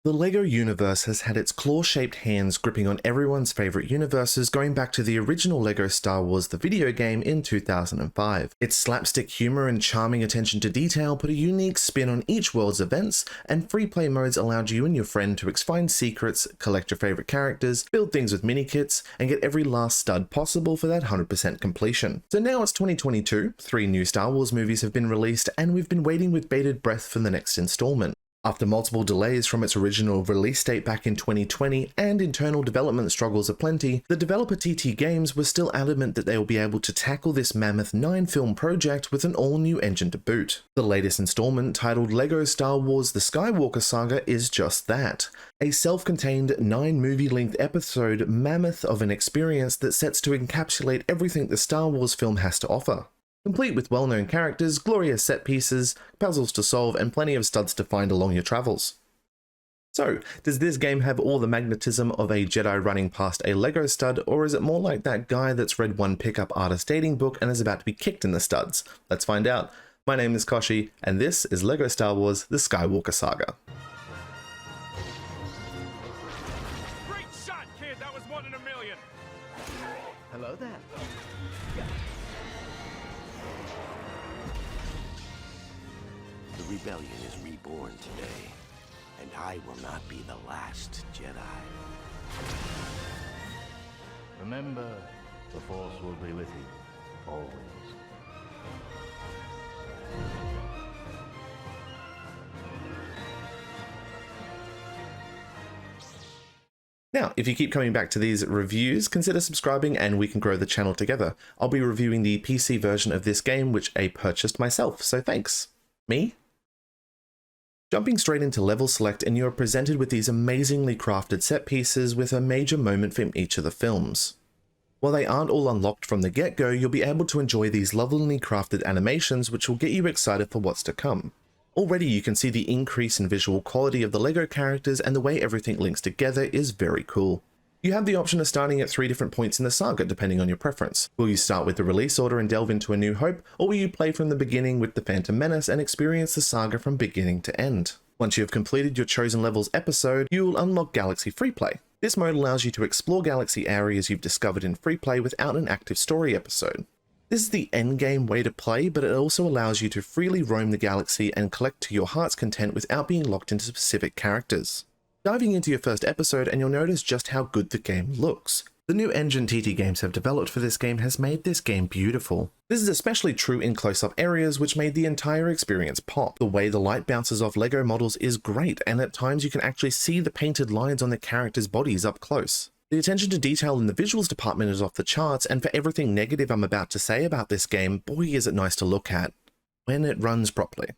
The LEGO universe has had its claw-shaped hands gripping on everyone's favourite universes going back to the original LEGO Star Wars the video game in 2005. Its slapstick humour and charming attention to detail put a unique spin on each world's events, and free play modes allowed you and your friend to find secrets, collect your favourite characters, build things with mini-kits, and get every last stud possible for that 100% completion. So now it's 2022, 3 new Star Wars movies have been released, and we've been waiting with bated breath for the next instalment. After multiple delays from its original release date back in 2020 and internal development struggles aplenty, the developer TT Games was still adamant that they will be able to tackle this mammoth 9-film project with an all-new engine to boot. The latest installment, titled LEGO Star Wars The Skywalker Saga, is just that. A self-contained 9-movie-length episode mammoth of an experience that sets to encapsulate everything the Star Wars film has to offer. Complete with well-known characters, glorious set pieces, puzzles to solve, and plenty of studs to find along your travels. So, does this game have all the magnetism of a Jedi running past a Lego stud, or is it more like that guy that's read one pickup artist dating book and is about to be kicked in the studs? Let's find out. My name is Kochie, and this is LEGO Star Wars The Skywalker Saga. Great shot, kid! That was 1 in a million! Hello there. The rebellion is reborn today, and I will not be the last Jedi. Remember, the Force will be with you, always. Now, if you keep coming back to these reviews, consider subscribing and we can grow the channel together. I'll be reviewing the PC version of this game, which I purchased myself, so thanks. Me? Jumping straight into level select, and you are presented with these amazingly crafted set pieces with a major moment from each of the films. While they aren't all unlocked from the get-go, you'll be able to enjoy these lovingly crafted animations which will get you excited for what's to come. Already you can see the increase in visual quality of the LEGO characters, and the way everything links together is very cool. You have the option of starting at 3 different points in the saga depending on your preference. Will you start with the release order and delve into A New Hope, or will you play from the beginning with the Phantom Menace and experience the saga from beginning to end? Once you have completed your chosen levels episode, you will unlock Galaxy Freeplay. This mode allows you to explore galaxy areas you've discovered in Freeplay without an active story episode. This is the endgame way to play, but it also allows you to freely roam the galaxy and collect to your heart's content without being locked into specific characters. Diving into your first episode, and you'll notice just how good the game looks. The new engine TT Games have developed for this game has made this game beautiful. This is especially true in close-up areas, which made the entire experience pop. The way the light bounces off LEGO models is great, and at times you can actually see the painted lines on the characters' bodies up close. The attention to detail in the visuals department is off the charts, and for everything negative I'm about to say about this game, boy is it nice to look at. When it runs properly.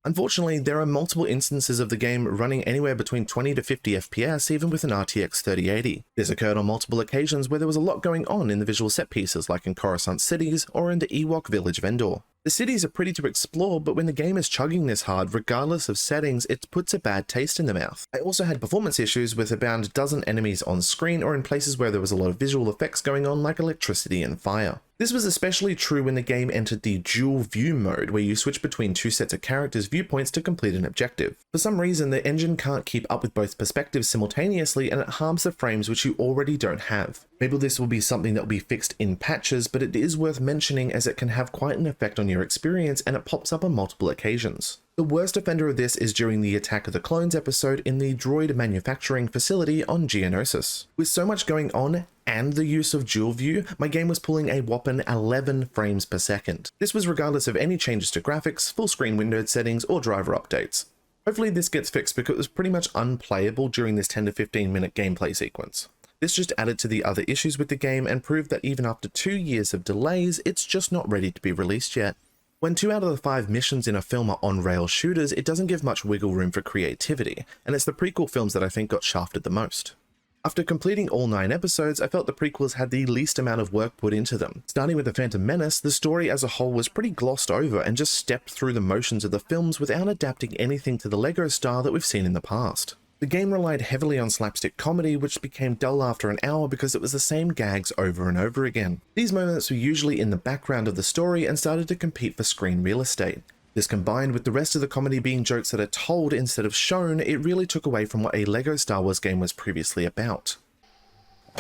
Unfortunately, there are multiple instances of the game running anywhere between 20 to 50 FPS even with an RTX 3080. This occurred on multiple occasions where there was a lot going on in the visual set pieces, like in Coruscant cities or in the Ewok village of Endor. The cities are pretty to explore, but when the game is chugging this hard, regardless of settings, it puts a bad taste in the mouth. I also had performance issues with about a dozen enemies on screen or in places where there was a lot of visual effects going on, like electricity and fire. This was especially true when the game entered the dual view mode, where you switch between 2 sets of characters' viewpoints to complete an objective. For some reason, the engine can't keep up with both perspectives simultaneously, and it harms the frames which you already don't have. Maybe this will be something that will be fixed in patches, but it is worth mentioning as it can have quite an effect on your experience, and it pops up on multiple occasions. The worst offender of this is during the Attack of the Clones episode in the droid manufacturing facility on Geonosis. With so much going on and the use of dual view, my game was pulling a whopping 11 frames per second. This was regardless of any changes to graphics, full screen windowed settings, or driver updates. Hopefully this gets fixed because it was pretty much unplayable during this 10 to 15 minute gameplay sequence. This just added to the other issues with the game and proved that even after 2 years of delays, it's just not ready to be released yet. When 2 out of the 5 missions in a film are on-rail shooters, it doesn't give much wiggle room for creativity, and it's the prequel films that I think got shafted the most. After completing all 9 episodes, I felt the prequels had the least amount of work put into them. Starting with The Phantom Menace, the story as a whole was pretty glossed over and just stepped through the motions of the films without adapting anything to the LEGO style that we've seen in the past. The game relied heavily on slapstick comedy, which became dull after an hour because it was the same gags over and over again. These moments were usually in the background of the story and started to compete for screen real estate. This combined with the rest of the comedy being jokes that are told instead of shown, it really took away from what a LEGO Star Wars game was previously about.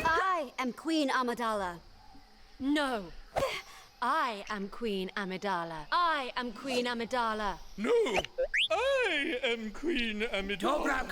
I am Queen Amidala. No. I am Queen Amidala. I am Queen Amidala. No! I am Queen Amidala.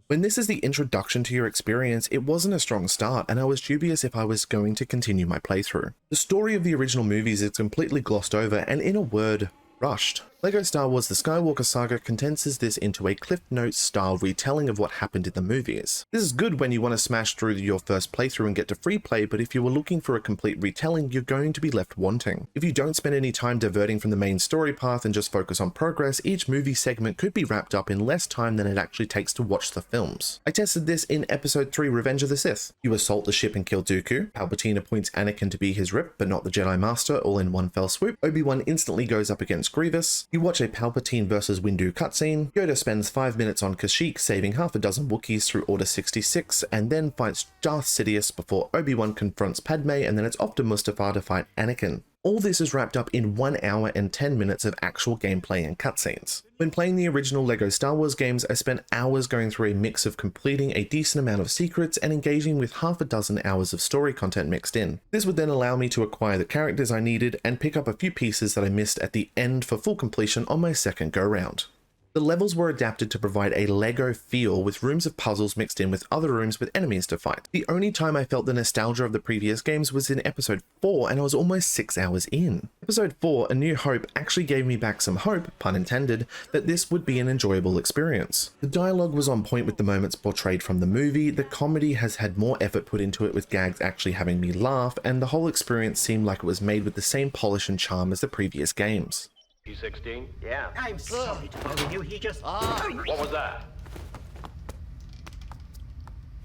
When this is the introduction to your experience, it wasn't a strong start, and I was dubious if I was going to continue my playthrough. The story of the original movies is completely glossed over and, in a word, rushed. LEGO Star Wars The Skywalker Saga condenses this into a Cliff Notes style retelling of what happened in the movies. This is good when you want to smash through your first playthrough and get to free play, but if you were looking for a complete retelling, you're going to be left wanting. If you don't spend any time diverting from the main story path and just focus on progress, each movie segment could be wrapped up in less time than it actually takes to watch the films. I tested this in Episode 3 Revenge of the Sith. You assault the ship and kill Dooku. Palpatine appoints Anakin to be his rep, but not the Jedi Master, all in one fell swoop. Obi-Wan instantly goes up against Grievous. You watch a Palpatine versus Windu cutscene. Yoda spends 5 minutes on Kochiefy, saving half a dozen Wookiees through Order 66, and then fights Darth Sidious before Obi-Wan confronts Padme, and then it's off to Mustafar to fight Anakin. All this is wrapped up in 1 hour and 10 minutes of actual gameplay and cutscenes. When playing the original LEGO Star Wars games, I spent hours going through a mix of completing a decent amount of secrets and engaging with half a dozen hours of story content mixed in. This would then allow me to acquire the characters I needed and pick up a few pieces that I missed at the end for full completion on my second go-round. The levels were adapted to provide a LEGO feel, with rooms of puzzles mixed in with other rooms with enemies to fight. The only time I felt the nostalgia of the previous games was in Episode 4, and I was almost 6 hours in. Episode 4, A New Hope, actually gave me back some hope, pun intended, that this would be an enjoyable experience. The dialogue was on point with the moments portrayed from the movie, the comedy has had more effort put into it with gags actually having me laugh, and the whole experience seemed like it was made with the same polish and charm as the previous games. P16? Yeah. I'm sorry to bother you. He just... What was that?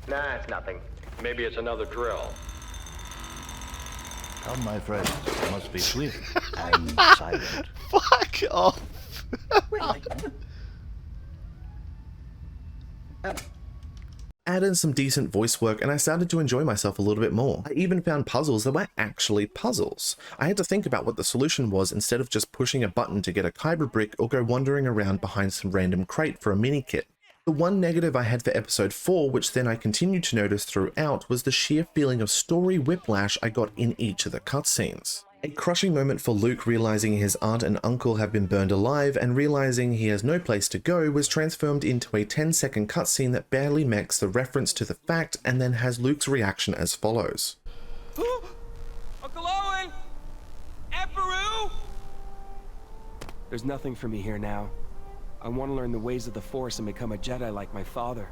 Nah, it's nothing. Maybe it's another drill. Come, my friends, must be swift and silent. Fuck off! Add in some decent voice work and I started to enjoy myself a little bit more. I even found puzzles that were actually puzzles. I had to think about what the solution was instead of just pushing a button to get a kyber brick or go wandering around behind some random crate for a mini kit. The one negative I had for Episode 4, which then I continued to notice throughout, was the sheer feeling of story whiplash I got in each of the cutscenes. A crushing moment for Luke realizing his aunt and uncle have been burned alive and realizing he has no place to go was transformed into a 10-second cutscene that barely makes the reference to the fact and then has Luke's reaction as follows. Uncle Owen! Emperor! There's nothing for me here now. I want to learn the ways of the Force and become a Jedi like my father.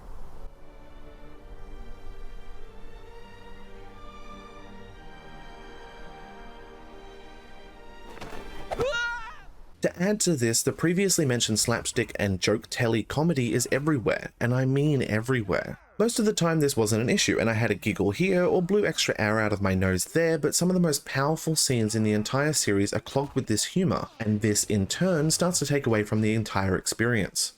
To add to this, the previously mentioned slapstick and joke-telly comedy is everywhere, and I mean everywhere. Most of the time this wasn't an issue, and I had a giggle here or blew extra air out of my nose there, but some of the most powerful scenes in the entire series are clogged with this humor, and this in turn starts to take away from the entire experience.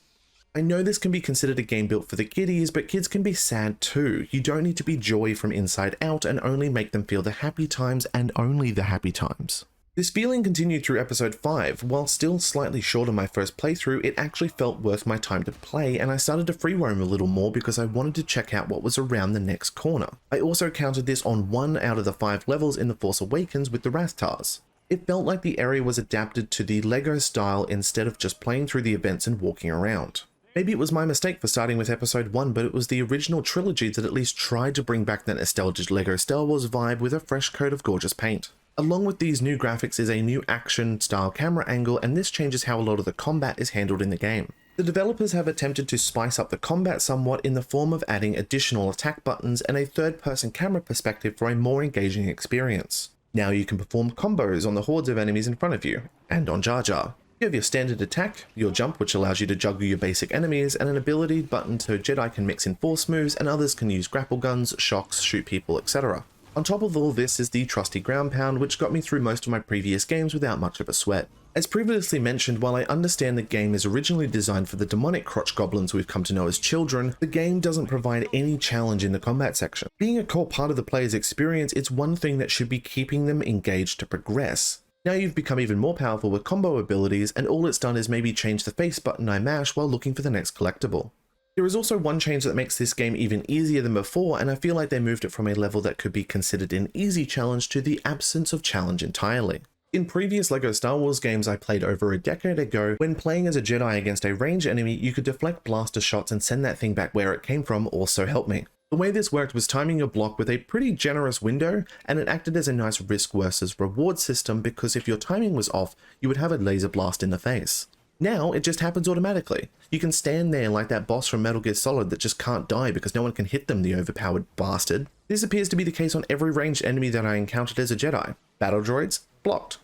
I know this can be considered a game built for the kiddies, but kids can be sad too. You don't need to be joy from inside out and only make them feel the happy times and only the happy times. This feeling continued through Episode 5. While still slightly short of my first playthrough, it actually felt worth my time to play, and I started to free roam a little more because I wanted to check out what was around the next corner. I also counted this on 1 out of the 5 levels in The Force Awakens with the Rathtars. It felt like the area was adapted to the LEGO style instead of just playing through the events and walking around. Maybe it was my mistake for starting with Episode 1, but it was the original trilogy that at least tried to bring back that nostalgic LEGO Star Wars vibe with a fresh coat of gorgeous paint. Along with these new graphics is a new action-style camera angle, and this changes how a lot of the combat is handled in the game. The developers have attempted to spice up the combat somewhat in the form of adding additional attack buttons and a third-person camera perspective for a more engaging experience. Now you can perform combos on the hordes of enemies in front of you, and on Jar Jar. You have your standard attack, your jump which allows you to juggle your basic enemies, and an ability button so Jedi can mix in force moves and others can use grapple guns, shocks, shoot people, etc. On top of all this is the trusty ground pound, which got me through most of my previous games without much of a sweat. As previously mentioned, while I understand the game is originally designed for the demonic crotch goblins we've come to know as children, the game doesn't provide any challenge in the combat section. Being a core part of the player's experience, it's one thing that should be keeping them engaged to progress. Now you've become even more powerful with combo abilities, and all it's done is maybe change the face button I mash while looking for the next collectible. There is also one change that makes this game even easier than before, and I feel like they moved it from a level that could be considered an easy challenge to the absence of challenge entirely. In previous LEGO Star Wars games I played over a decade ago, when playing as a Jedi against a ranged enemy, you could deflect blaster shots and send that thing back where it came from, or so help me. The way this worked was timing your block with a pretty generous window, and it acted as a nice risk versus reward system because if your timing was off, you would have a laser blast in the face. Now, it just happens automatically. You can stand there like that boss from Metal Gear Solid that just can't die because no one can hit them, the overpowered bastard. This appears to be the case on every ranged enemy that I encountered as a Jedi. Battle droids, blocked.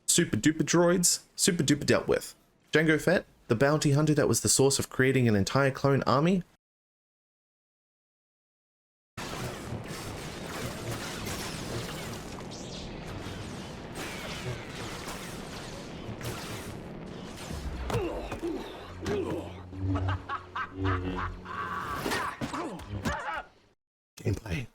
Super duper droids, super duper dealt with. Jango Fett, the bounty hunter that was the source of creating an entire clone army. Gameplay.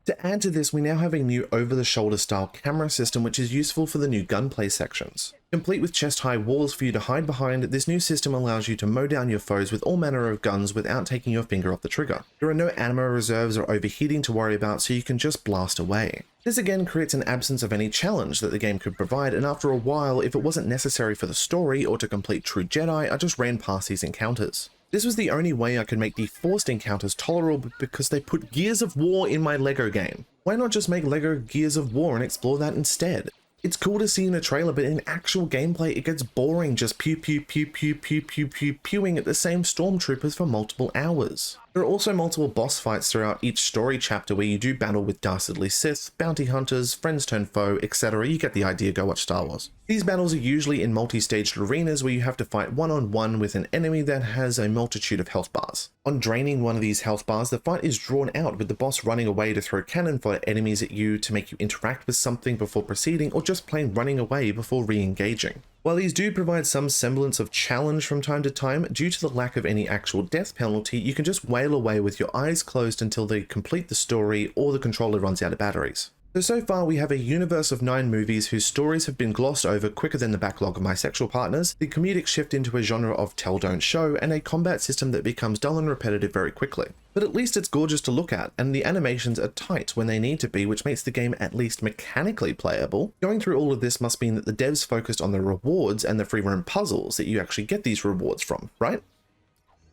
To add to this, we now have a new over-the-shoulder style camera system which is useful for the new gunplay sections. Complete with chest-high walls for you to hide behind, this new system allows you to mow down your foes with all manner of guns without taking your finger off the trigger. There are no ammo reserves or overheating to worry about, so you can just blast away. This again creates an absence of any challenge that the game could provide, and after a while, if it wasn't necessary for the story or to complete true Jedi, I just ran past these encounters. This was the only way I could make the forced encounters tolerable because they put Gears of War in my LEGO game. Why not just make LEGO Gears of War and explore that instead? It's cool to see in a trailer, but in actual gameplay it gets boring just pew pew pew pew pew pew pew pewing at the same stormtroopers for multiple hours. There are also multiple boss fights throughout each story chapter where you do battle with dastardly Sith, bounty hunters, friends turn foe, etc. You get the idea, go watch Star Wars. These battles are usually in multi-staged arenas where you have to fight one-on-one with an enemy that has a multitude of health bars. On draining one of these health bars, the fight is drawn out with the boss running away to throw cannon fire enemies at you to make you interact with something before proceeding, or just plain running away before re-engaging. While these do provide some semblance of challenge from time to time, due to the lack of any actual death penalty, you can just wail away with your eyes closed until they complete the story or the controller runs out of batteries. So far we have a universe of 9 movies whose stories have been glossed over quicker than the backlog of my sexual partners, the comedic shift into a genre of tell don't show, and a combat system that becomes dull and repetitive very quickly. But at least it's gorgeous to look at, and the animations are tight when they need to be, which makes the game at least mechanically playable. Going through all of this must mean that the devs focused on the rewards and the free roam puzzles that you actually get these rewards from, right?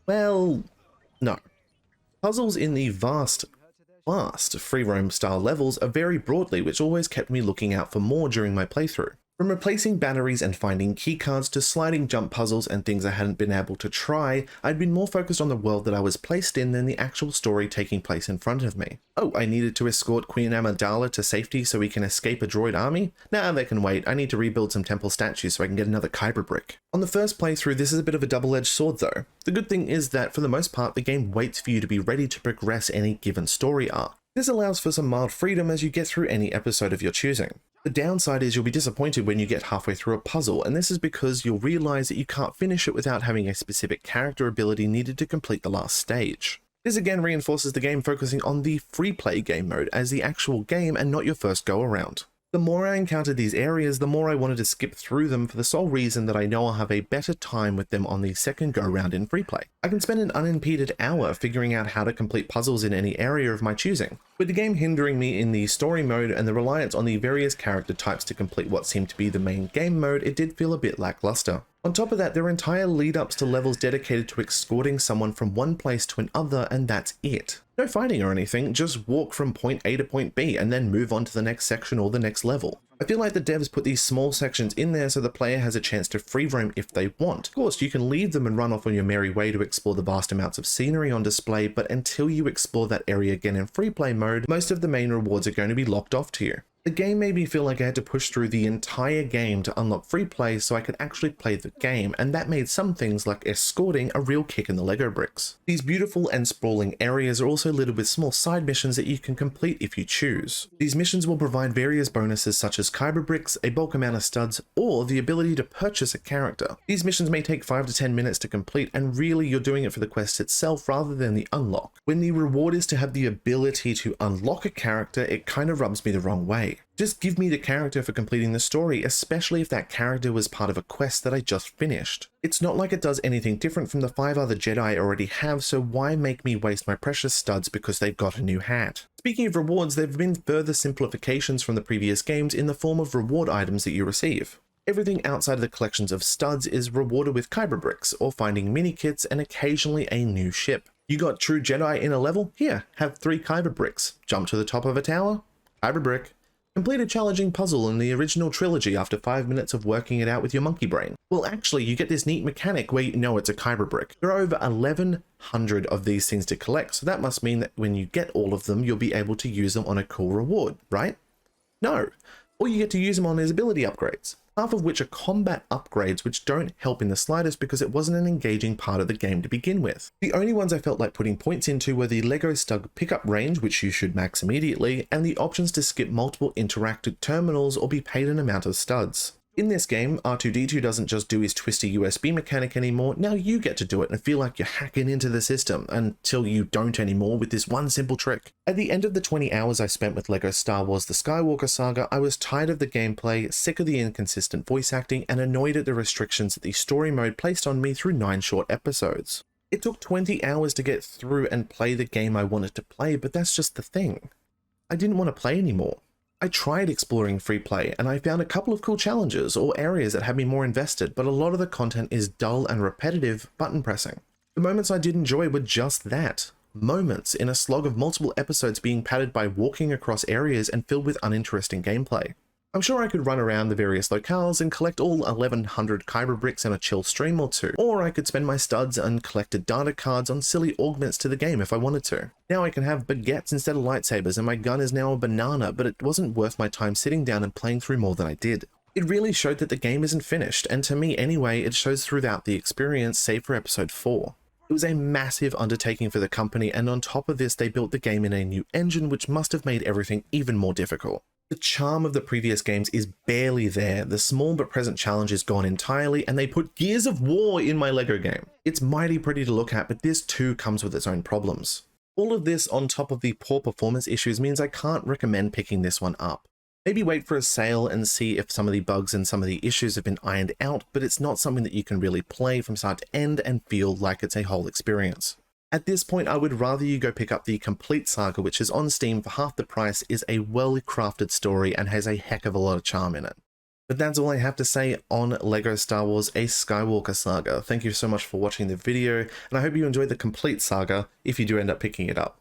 Well, no. Puzzles in the vast free roam style levels are very broadly, which always kept me looking out for more during my playthrough. From replacing batteries and finding keycards to sliding jump puzzles and things I hadn't been able to try, I'd been more focused on the world that I was placed in than the actual story taking place in front of me. Oh, I needed to escort Queen Amidala to safety so we can escape a droid army? Nah, that can wait. I need to rebuild some temple statues so I can get another Kyber brick. On the first playthrough, this is a bit of a double-edged sword though. The good thing is that for the most part, the game waits for you to be ready to progress any given story arc. This allows for some mild freedom as you get through any episode of your choosing. The downside is you'll be disappointed when you get halfway through a puzzle, and this is because you'll realize that you can't finish it without having a specific character ability needed to complete the last stage. This again reinforces the game focusing on the free play game mode as the actual game and not your first go around. The more I encountered these areas, the more I wanted to skip through them for the sole reason that I know I'll have a better time with them on the second go round in free play. I can spend an unimpeded hour figuring out how to complete puzzles in any area of my choosing. With the game hindering me in the story mode and the reliance on the various character types to complete what seemed to be the main game mode, it did feel a bit lackluster. On top of that, there are entire lead-ups to levels dedicated to escorting someone from one place to another, and that's it. No fighting or anything, just walk from point A to point B and then move on to the next section or the next level. I feel like the devs put these small sections in there so the player has a chance to free roam if they want. Of course, you can leave them and run off on your merry way to explore the vast amounts of scenery on display, but until you explore that area again in free play mode, most of the main rewards are going to be locked off to you. The game made me feel like I had to push through the entire game to unlock free play so I could actually play the game, and that made some things like escorting a real kick in the Lego bricks. These beautiful and sprawling areas are also littered with small side missions that you can complete if you choose. These missions will provide various bonuses such as kyber bricks, a bulk amount of studs, or the ability to purchase a character. These missions may take 5 to 10 minutes to complete, and really you're doing it for the quest itself rather than the unlock. When the reward is to have the ability to unlock a character, it kind of rubs me the wrong way. Just give me the character for completing the story, especially if that character was part of a quest that I just finished. It's not like it does anything different from the 5 other Jedi I already have, so why make me waste my precious studs because they've got a new hat? Speaking of rewards, there have been further simplifications from the previous games in the form of reward items that you receive. Everything outside of the collections of studs is rewarded with kyber bricks, or finding mini kits and occasionally a new ship. You got true Jedi in a level? Here, have 3 kyber bricks. Jump to the top of a tower? Kyber brick. Complete a challenging puzzle in the original trilogy after 5 minutes of working it out with your monkey brain. Well, actually, you get this neat mechanic where you know it's a kyber brick. There are over 1100 of these things to collect, so that must mean that when you get all of them, you'll be able to use them on a cool reward, right? No. All you get to use them on is ability upgrades, half of which are combat upgrades which don't help in the slightest because it wasn't an engaging part of the game to begin with. The only ones I felt like putting points into were the Lego Stug pickup range, which you should max immediately, and the options to skip multiple interactive terminals or be paid an amount of studs. In this game, R2-D2 doesn't just do his twisty USB mechanic anymore, now you get to do it and feel like you're hacking into the system, until you don't anymore with this one simple trick. At the end of the 20 hours I spent with LEGO Star Wars The Skywalker Saga, I was tired of the gameplay, sick of the inconsistent voice acting, and annoyed at the restrictions that the story mode placed on me through 9 short episodes. It took 20 hours to get through and play the game I wanted to play, but that's just the thing. I didn't want to play anymore. I tried exploring free play and I found a couple of cool challenges or areas that had me more invested, but a lot of the content is dull and repetitive button pressing. The moments I did enjoy were just that. Moments in a slog of multiple episodes being padded by walking across areas and filled with uninteresting gameplay. I'm sure I could run around the various locales and collect all 1100 kyber bricks in a chill stream or two, or I could spend my studs and collected data cards on silly augments to the game if I wanted to. Now I can have baguettes instead of lightsabers and my gun is now a banana, but it wasn't worth my time sitting down and playing through more than I did. It really showed that the game isn't finished, and to me anyway, it shows throughout the experience save for episode 4. It was a massive undertaking for the company, and on top of this they built the game in a new engine which must have made everything even more difficult. The charm of the previous games is barely there, the small but present challenge is gone entirely, and they put Gears of War in my LEGO game. It's mighty pretty to look at, but this too comes with its own problems. All of this on top of the poor performance issues means I can't recommend picking this one up. Maybe wait for a sale and see if some of the bugs and some of the issues have been ironed out, but it's not something that you can really play from start to end and feel like it's a whole experience. At this point, I would rather you go pick up the complete saga, which is on Steam for half the price, is a well-crafted story and has a heck of a lot of charm in it. But that's all I have to say on LEGO Star Wars A Skywalker Saga. Thank you so much for watching the video, and I hope you enjoyed the complete saga if you do end up picking it up.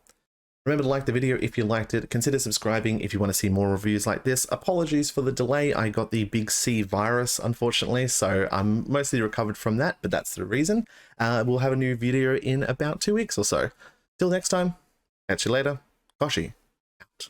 Remember to like the video if you liked it, consider subscribing if you want to see more reviews like this. Apologies for the delay, I got the big C virus unfortunately, so I'm mostly recovered from that, but that's the reason. We'll have a new video in about 2 weeks or so. Till next time, catch you later, Kochie, out.